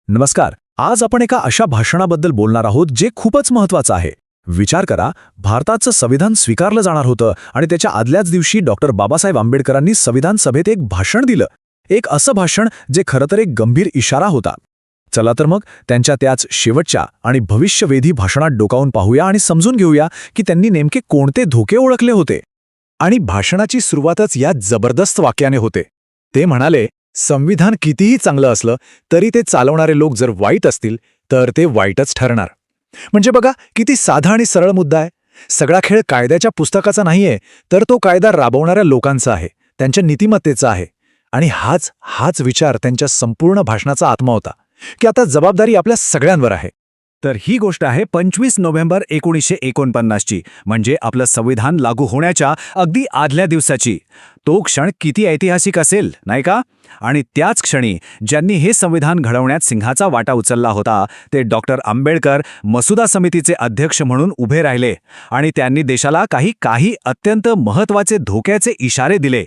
नमस्कार. आज आपण एका अशा भाषणाबद्दल बोलणार आहोत जे खूपच महत्वाचं आहे. विचार करा, भारताचं संविधान स्वीकारलं जाणार होतं आणि त्याच्या आदल्याच दिवशी डॉक्टर बाबासाहेब आंबेडकरांनी संविधान सभेत एक भाषण दिलं. एक असं भाषण जे खरं तर एक गंभीर इशारा होता. चला तर मग त्यांच्या त्याच शेवटच्या आणि भविष्यवेधी भाषणात डोकावून पाहूया आणि समजून घेऊया की त्यांनी नेमके कोणते धोके ओळखले होते. आणि भाषणाची सुरुवातच या जबरदस्त वाक्याने होते. ते म्हणाले, संविधान कितीही चांगलं असलं तरी ते चालवणारे लोक जर वाईट असतील तर ते वाईटच ठरणार. म्हणजे बघा किती साधा आणि सरळ मुद्दा आहे. सगळा खेळ कायद्याच्या पुस्तकाचा नाहीये, तर तो कायदा राबवणाऱ्या लोकांचा आहे, त्यांच्या नीतिमत्तेचा आहे. आणि हाच विचार त्यांच्या संपूर्ण भाषणाचा आत्मा होता, की आता जबाबदारी आपल्या सगळ्यांवर आहे. तर ही गोष्ट आहे 25 नोव्हेंबर 1949ची, म्हणजे आपलं संविधान लागू होण्याच्या अगदी आदल्या दिवसाची. तो क्षण किती ऐतिहासिक असेल, नाही का? आणि त्याच क्षणी ज्यांनी हे संविधान घडवण्यात सिंहाचा वाटा उचलला होता ते डॉक्टर आंबेडकर मसुदा समितीचे अध्यक्ष म्हणून उभे राहिले आणि त्यांनी देशाला काही अत्यंत महत्त्वाचे धोक्याचे इशारे दिले.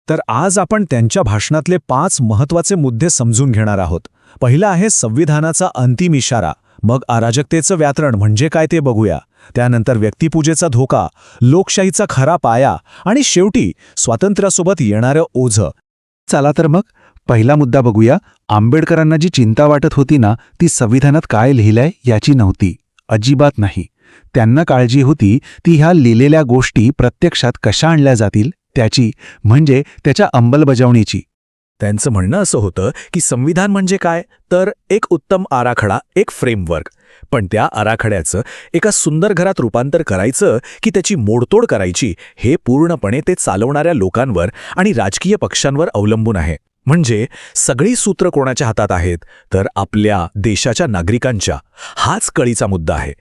तर आज आपण त्यांच्या भाषणातले 5 महत्त्वाचे मुद्दे समजून घेणार आहोत. पहिला आहे संविधानाचा अंतिम इशारा, मग अराजकतेचं व्याकरण म्हणजे काय ते बघूया. त्यानंतर व्यक्तिपूजेचा धोका, लोकशाहीचा खरा पाया आणि शेवटी स्वातंत्र्यासोबत येणारं ओझं. चला तर मग पहिला मुद्दा बघूया. आंबेडकरांना जी चिंता वाटत होती ना, ती संविधानात काय लिहिलंय याची नव्हती, अजिबात नाही. त्यांना काळजी होती ती ह्या लिहिलेल्या गोष्टी प्रत्यक्षात कशा आणल्या जातील त्याची, म्हणजे त्याच्या अंमलबजावणीची. त्यांचं म्हणणं असं होतं की संविधान म्हणजे काय, तर एक उत्तम आराखडा, एक फ्रेमवर्क. पण त्या आराखड्याचं एका सुंदर घरात रूपांतर करायचं की त्याची मोडतोड करायची, हे पूर्णपणे ते चालवणाऱ्या लोकांवर आणि राजकीय पक्षांवर अवलंबून आहे. म्हणजे सगळी सूत्र कोणाच्या हातात आहेत, तर आपल्या देशाच्या नागरिकांच्या. हाच कळीचा मुद्दा आहे.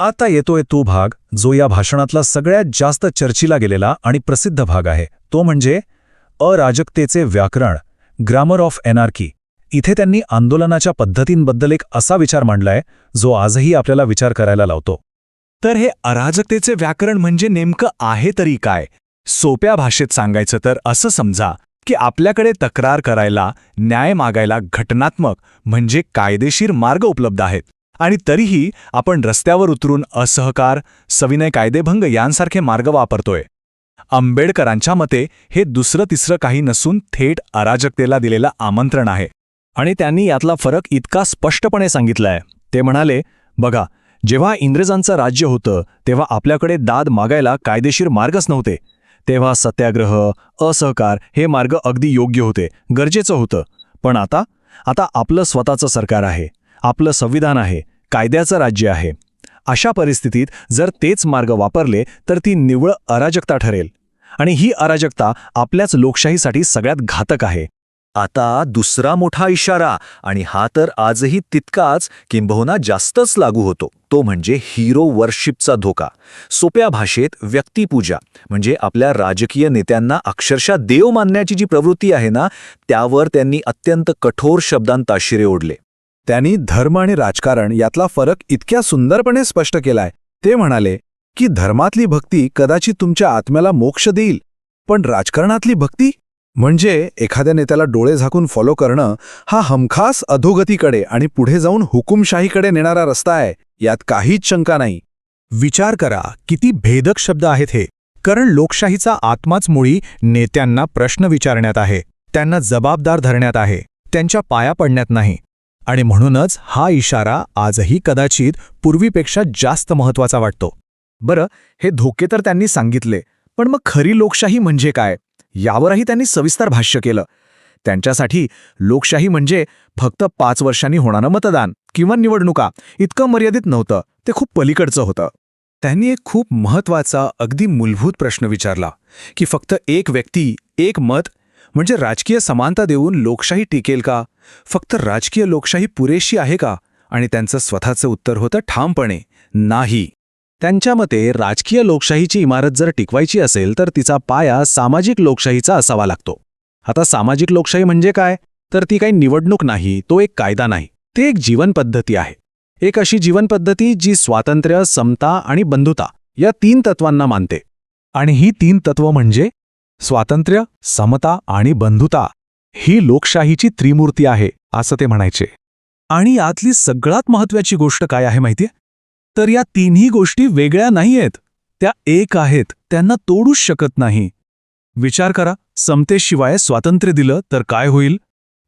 आता येतोय तो भाग जो या भाषणातला सगळ्यात जास्त चर्चिला गेलेला आणि प्रसिद्ध भाग आहे. तो म्हणजे अराजकतेचे व्याकरण, ग्रामर ऑफ एनार्की. इथे त्यांनी आंदोलनाच्या पद्धतींबद्दल एक असा विचार मांडलाय जो आजही आपल्याला विचार करायला लावतो. तर हे अराजकतेचे व्याकरण म्हणजे नेमकं आहे तरी काय? सोप्या भाषेत सांगायचं तर असं समजा की आपल्याकडे तक्रार करायला, न्याय मागायला घटनात्मक म्हणजे कायदेशीर मार्ग उपलब्ध आहेत, आणि तरीही आपण रस्त्यावर उतरून असहकार, सविनय कायदेभंग यांसारखे मार्ग वापरतोय. आंबेडकरांच्या मते हे दुसरं तिसरं काही नसून थेट अराजकतेला दिलेलं आमंत्रण आहे. आणि त्यांनी यातला फरक इतका स्पष्टपणे सांगितलाय. ते म्हणाले, बघा, जेव्हा इंग्रजांचं राज्य होतं तेव्हा आपल्याकडे दाद मागायला कायदेशीर मार्गच नव्हते. तेव्हा सत्याग्रह, असहकार हे मार्ग अगदी योग्य होते, गरजेचं होतं. पण आता आपलं स्वतःचं सरकार आहे, आपलं संविधान आहे, कायद्याचं राज्य आहे. अशा परिस्थितीत जर तेच मार्ग वापरले तर ती निव्वळ अराजकता ठरेल, आणि ही अराजकता आपल्याच लोकशाहीसाठी सगळ्यात घातक आहे. आता दुसरा मोठा इशारा, आणि हा तर आजही तितकाच किंबहुना जास्तच लागू होतो, तो म्हणजे हिरो वर्शिपचा धोका. सोप्या भाषेत व्यक्तिपूजा म्हणजे आपल्या राजकीय नेत्यांना अक्षरशः देव मानण्याची जी प्रवृत्ती आहे ना, त्यावर त्यांनी अत्यंत कठोर शब्दांत ताशिरे ओढले. त्यांनी धर्म आणि राजकारण यातला फरक इतक्या सुंदरपणे स्पष्ट केलाय. ते म्हणाले की धर्मातली भक्ती कदाचित तुमच्या आत्म्याला मोक्ष देईल, पण राजकारणातली भक्ती म्हणजे एखाद्या नेत्याला डोळे झाकून फॉलो करणं, हा हमखास अधोगतीकडे आणि पुढे जाऊन हुकुमशाहीकडे नेणारा रस्ता आहे, यात काहीच शंका नाही. विचार करा किती भेदक शब्द आहेत हे. कारण लोकशाहीचा आत्माच मुळी नेत्यांना प्रश्न विचारण्यात आहे, त्यांना जबाबदार धरण्यात आहे, त्यांच्या पाया पडण्यात नाही. आणि म्हणूनच हा इशारा आजही कदाचित पूर्वीपेक्षा जास्त महत्त्वाचा वाटतो. बरं, हे धोके तर त्यांनी सांगितले, पण मग खरी लोकशाही म्हणजे काय यावरही त्यांनी सविस्तर भाष्य केलं. त्यांच्यासाठी लोकशाही म्हणजे फक्त 5 वर्षांनी होणारं मतदान किंवा निवडणुका इतकं मर्यादित नव्हतं, ते खूप पलीकडचं होतं. त्यांनी एक खूप महत्त्वाचा, अगदी मूलभूत प्रश्न विचारला की फक्त एक व्यक्ती, एक मत म्हणजे राजकीय समानता देऊन लोकशाही टिकेल का? फक्त राजकीय लोकशाही पुरेशी आहे का? आणि त्यांचं स्वतःचं उत्तर होतं ठामपणे नाही. त्यांच्या मते राजकीय लोकशाहीची इमारत जर टिकवायची असेल तर तिचा पाया सामाजिक लोकशाहीचा असावा लागतो. आता सामाजिक लोकशाही म्हणजे काय? तर ती काही निवडणूक नाही, तो एक कायदा नाही, ते एक जीवनपद्धती आहे. एक अशी जीवनपद्धती जी स्वातंत्र्य, समता आणि बंधुता या 3 तत्वांना मानते. आणि ही 3 तत्व म्हणजे स्वातंत्र्य, समता आणि बंधुता ही लोकशाहीची त्रिमूर्ती आहे, असं ते म्हणायचे. आणि यातली सगळ्यात महत्त्वाची गोष्ट काय आहे माहितीये? तर या तिन्ही गोष्टी वेगळ्या नाहीयेत. त्या एक आहेत, त्यांना तोडूच शकत नाही. विचार करा, समतेशिवाय स्वातंत्र्य दिलं तर काय होईल?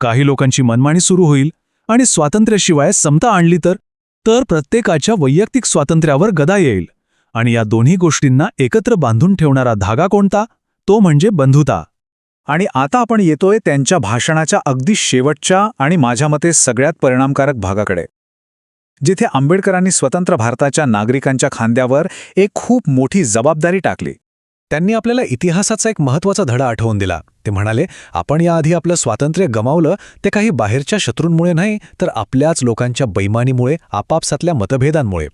काही लोकांची मनमानी सुरू होईल. आणि स्वातंत्र्याशिवाय समता आणली तर प्रत्येकाच्या वैयक्तिक स्वातंत्र्यावर गदा येईल. आणि या दोन्ही गोष्टींना एकत्र बांधून ठेवणारा धागा कोणता? तो म्हणजे बंधुता. आणि आता आपण येतोय त्यांच्या भाषणाच्या अगदी शेवटच्या आणि माझ्या मते सगळ्यात परिणामकारक भागाकडे, जिथे आंबेडकरांनी स्वतंत्र भारताच्या नागरिकांच्या खांद्यावर एक खूप मोठी जबाबदारी टाकली. त्यांनी आपल्याला इतिहासाचा एक महत्त्वाचा धडा आठवून दिला. ते म्हणाले, आपण याआधी आपलं स्वातंत्र्य गमावलं ते काही बाहेरच्या शत्रूंमुळे नाही, तर आपल्याच लोकांच्या बैमानीमुळे, आपापसातल्या मतभेदांमुळे.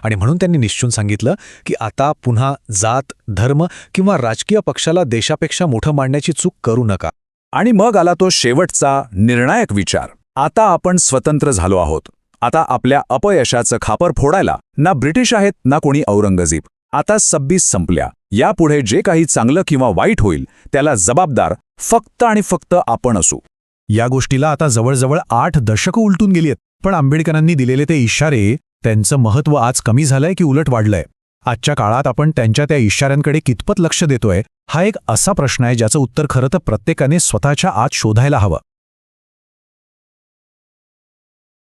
आणि म्हणून त्यांनी निश्चून सांगितलं की आता पुन्हा जात, धर्म किंवा राजकीय पक्षाला देशापेक्षा मोठं मांडण्याची चूक करू नका. आणि मग आला तो शेवटचा निर्णायक विचार. आता आपण स्वतंत्र झालो आहोत. आता आपल्या अपयशाचं खापर फोडायला ना ब्रिटिश आहेत ना कोणी औरंगजेब. आता 26 संपल्या. यापुढे जे काही चांगलं किंवा वाईट होईल त्याला जबाबदार फक्त आणि फक्त आपण असू. या गोष्टीला आता जवळजवळ 8 दशकं उलटून गेली आहेत. पण आंबेडकरांनी दिलेले ते इशारे, त्यांचं महत्त्व आज कमी झालंय की उलट वाढलंय? आजच्या काळात आपण त्यांच्या त्या इशाऱ्यांकडे कितपत लक्ष देतोय, हा एक असा प्रश्न आहे ज्याचं उत्तर खरं तर प्रत्येकाने स्वतःच्या आत शोधायला हवं.